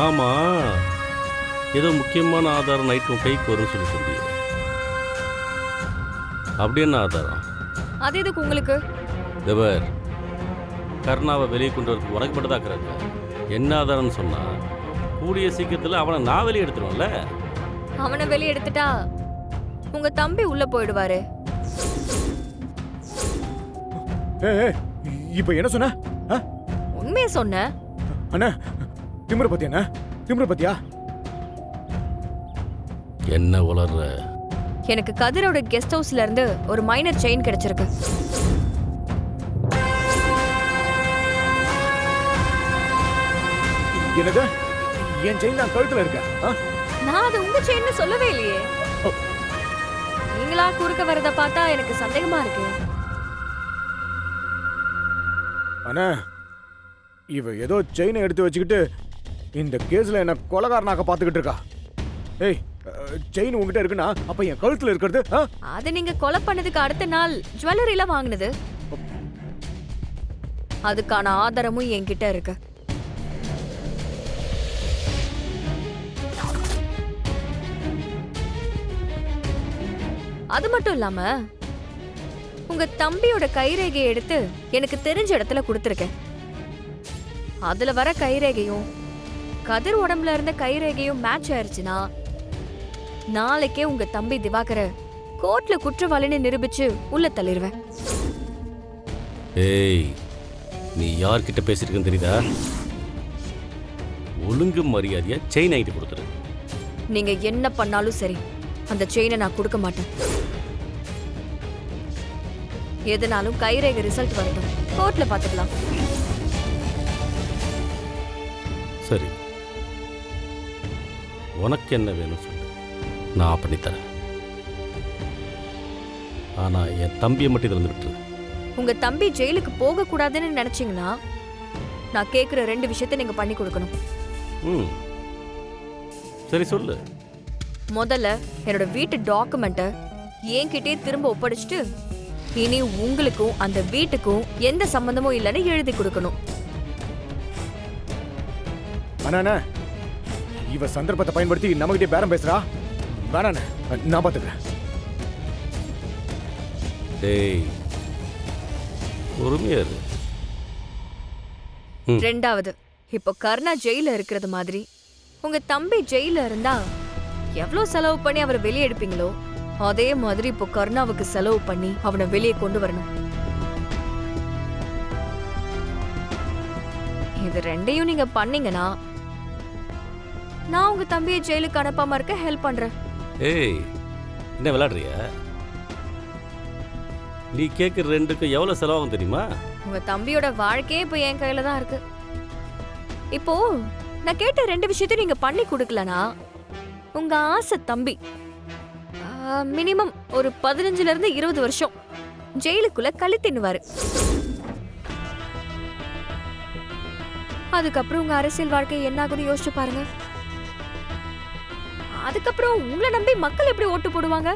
ஆமா, ஏதோ முக்கியமான ஆதாரம் நைட் உன் கைக்கு வரும்னு சொல்லி சொன்னீங்க. அப்படி என்ன ஆதாரம்? அது எதுக்கு உங்களுக்கு? தேவர், கர்ணாவை வெளியே கொண்டு வரதுக்கு உனக்கு மட்டும் தாக்குறாங்க. என்ன ஆதாரம்னு சொன்னா கூடிய சீக்கிரத்தில் அவனை நான் வெளியே எடுத்துருவேன்ல. அவனை வெளியே எடுத்துட்டா உங்க தம்பி உள்ள போயிடுவாரு. இப்ப என்ன சொன்ன? உண்மையை சொன்ன. அண்ணா திமிர பத்தியா? அண்ணா திமிர பத்தியா? என்ன உளர்ற? எனக்கு கதிரோட கெஸ்ட் ஹவுஸ்ல இருந்து ஒரு மைனர் செயின் கிடைச்சிருக்கு. என்னது? என் செயின் தான் கழுத்துல இருக்க? நான் அது உங்க செயின்னு சொல்லவே இல்லையே. நீங்களா குறுக்க வரத பார்த்தா எனக்கு சந்தேகமா இருக்கு. அண்ணா இவ ஏதோ செயினை எடுத்து வச்சுக்கிட்டு இந்த கேஸ்ல என்ன கொலகாரனாக்க பாத்துக்கிட்டு இருக்கா. ஏய், செயின் உங்ககிட்ட இருக்குன்னா அப்ப என் கழுத்துல இருக்கிறது? அது நீங்க கொலை பண்ணதுக்கு அடுத்த நாள் ஜுவல்லரியில வாங்கினது. அதுக்கான ஆதாரமும் என்கிட்ட இருக்கு. அது மட்டும் இல்லாம உங்க தம்பியோட கைரேகையை எடுத்து எனக்கு தெரிஞ்ச இடத்துல கொடுத்துருக்கேன். அதுல வர கைரேகையும் கதிர் உடம்புல இருந்த கைரேகையும் மேட்ச் ஆயிருச்சுன்னா நாளைக்கே உங்க தம்பி திவாகர கோர்ட்ல குற்றவாளின்னு நிரூபிச்சு உள்ள தள்ளிடுவேன். ஏய், நீ யார்கிட்ட பேசிருக்கன்னு தெரியுதா? ஒழுங்கு மரியாதையா செயின் ஆகிட்டு கொடுத்துரு. நீங்க என்ன பண்ணாலும் சரி, அந்த செயினை நான் கொடுக்க மாட்டேன். எதனாலும் கைரேகை ரிசல்ட் வரட்டும், கோர்ட்ல பாத்துக்கலாம். சரி, உனக்கு என்ன வேணும் சொல்லு, நான் பண்ணித்தரேன். ஆனா என் தம்பியை மட்டும் இதில் விட்டுரு. உங்க தம்பி ஜெயிலுக்கு போக கூடாதுன்னு நினைச்சீங்கன்னா நான் கேட்குற 2 விஷயத்தை நீங்க பண்ணி கொடுக்கணும். சரி சொல்லு. முதல்ல என்னோட வீட்டு டாக்குமெண்ட்டை என்கிட்டே திரும்ப ஒப்படைச்சிட்டு இனி உங்களுக்கும் அந்த வீட்டுக்கும் எந்த சம்பந்தமும் இல்லைன்னு எழுதி கொடுக்கணும். அண்ணா இவ சந்தர்ப்பத்தை பயன்படுத்தி நம்மகிட்டே பேரம் பேசுறா. வேணாண்ணே, நான் பாத்துக்கிறேன். டேய், பொறுமையா இரு. ரெண்டாவது, இப்போ கர்ணா ஜெயில இருக்கிறது மாதிரி உங்க தம்பி ஜெயில இருந்தா எவ்வளவு செலவு பண்ணி அவரை வெளியே எடுப்பீங்களோ அதே மாதிரி இப்போ கர்ணாவுக்கு செலவு பண்ணி அவனை வெளியே கொண்டு வரணும். இது 2ஐயும் நீங்க பண்ணீங்கன்னா நான் உங்க தம்பியை ஜெயிலுக்கு அனுப்பாம இருக்க ஹெல்ப் பண்றேன். ஏய், என்ன விளையாடுறியா? நீ கேட்குற 2க்கு எவ்வளோ செலவாகும் தெரியுமா? உங்க தம்பியோட வாழ்க்கையே இப்போ என் கையில தான் இருக்கு. இப்போ நான் கேட்ட 2 விஷயத்தையும் நீங்க பண்ணி கொடுக்கலனா உங்க ஆசை தம்பி மினிமம் ஒரு 15ல இருந்து 20 வருஷம் ஜெயிலுக்குள்ள களி தின்னுவாரு. அதுக்கப்புறம் உங்க அரசியல் வாழ்க்கை என்ன ஆகும்னு யோசிச்சு பாருங்க. அதுக்கப்புறம் உங்களை நம்பி மக்கள் எப்படி ஓட்டு போடுவாங்க?